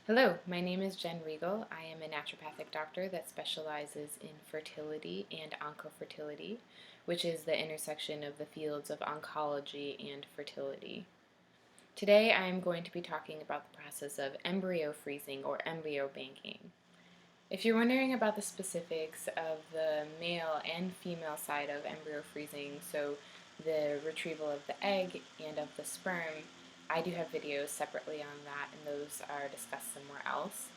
Hello, my name is Jen Regal. I am a naturopathic doctor that specializes in fertility and oncofertility, which is the intersection of the fields of oncology and fertility. Today I am going to be talking about the process of embryo freezing or embryo banking. If you're wondering about the specifics of the male and female side of embryo freezing, so the retrieval of the egg and of the sperm, I do have videos separately on that, and those are discussed somewhere else.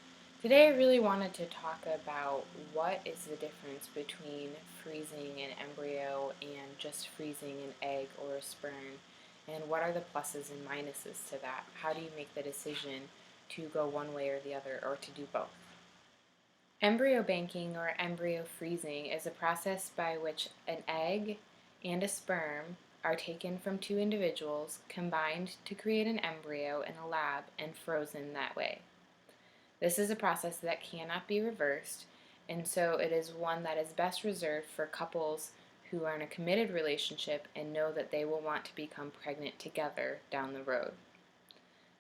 Today I really wanted to talk about what is the difference between freezing an embryo and just freezing an egg or a sperm, and what are the pluses and minuses to that? How do you make the decision to go one way or the other, or to do both? Embryo banking or embryo freezing is a process by which an egg and a sperm are taken from two individuals, combined to create an embryo in a lab, and frozen that way. This is a process that cannot be reversed, and so it is one that is best reserved for couples who are in a committed relationship and know that they will want to become pregnant together down the road.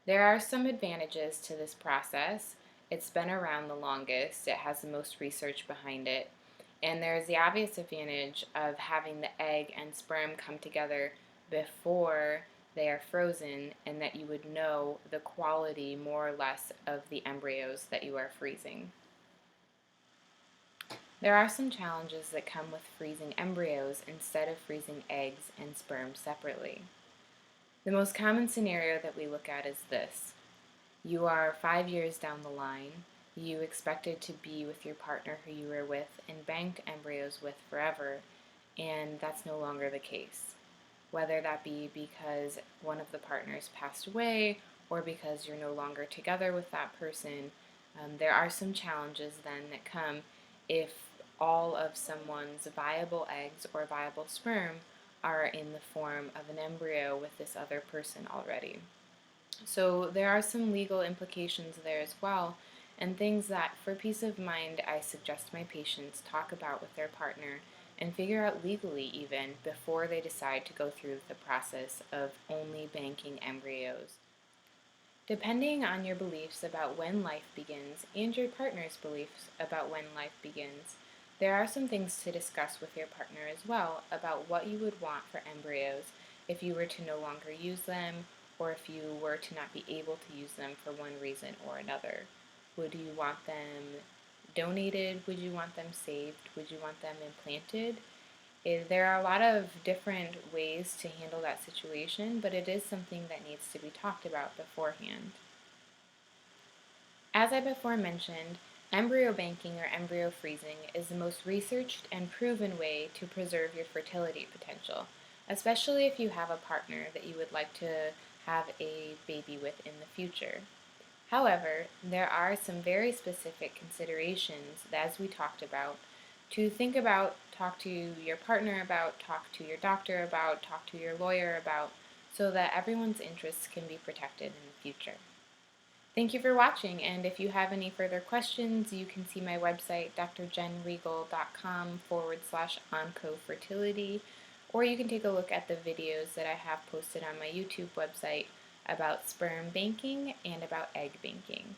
There are some advantages to this process. It's been around the longest, it has the most research behind it, and there is the obvious advantage of having the egg and sperm come together before they are frozen, and that you would know the quality more or less of the embryos that you are freezing. There are some challenges that come with freezing embryos instead of freezing eggs and sperm separately. The most common scenario that we look at is this. You are 5 years down the line. You expected to be with your partner who you were with and banked embryos with forever, and that's no longer the case. Whether that be because one of the partners passed away or because you're no longer together with that person, there are some challenges then that come if all of someone's viable eggs or viable sperm are in the form of an embryo with this other person already. So there are some legal implications there as well, and things that, for peace of mind, I suggest my patients talk about with their partner and figure out legally even before they decide to go through the process of only banking embryos. Depending on your beliefs about when life begins and your partner's beliefs about when life begins, there are some things to discuss with your partner as well about what you would want for embryos if you were to no longer use them, or if you were to not be able to use them for one reason or another. Would you want them donated? Would you want them saved? Would you want them implanted? There are a lot of different ways to handle that situation, but it is something that needs to be talked about beforehand. As I before mentioned, embryo banking or embryo freezing is the most researched and proven way to preserve your fertility potential, especially if you have a partner that you would like to have a baby with in the future. However, there are some very specific considerations, as we talked about, to think about, talk to your partner about, talk to your doctor about, talk to your lawyer about, so that everyone's interests can be protected in the future. Thank you for watching, and if you have any further questions, you can see my website, drjenregal.com/oncofertility, or you can take a look at the videos that I have posted on my YouTube website about sperm banking and about egg banking.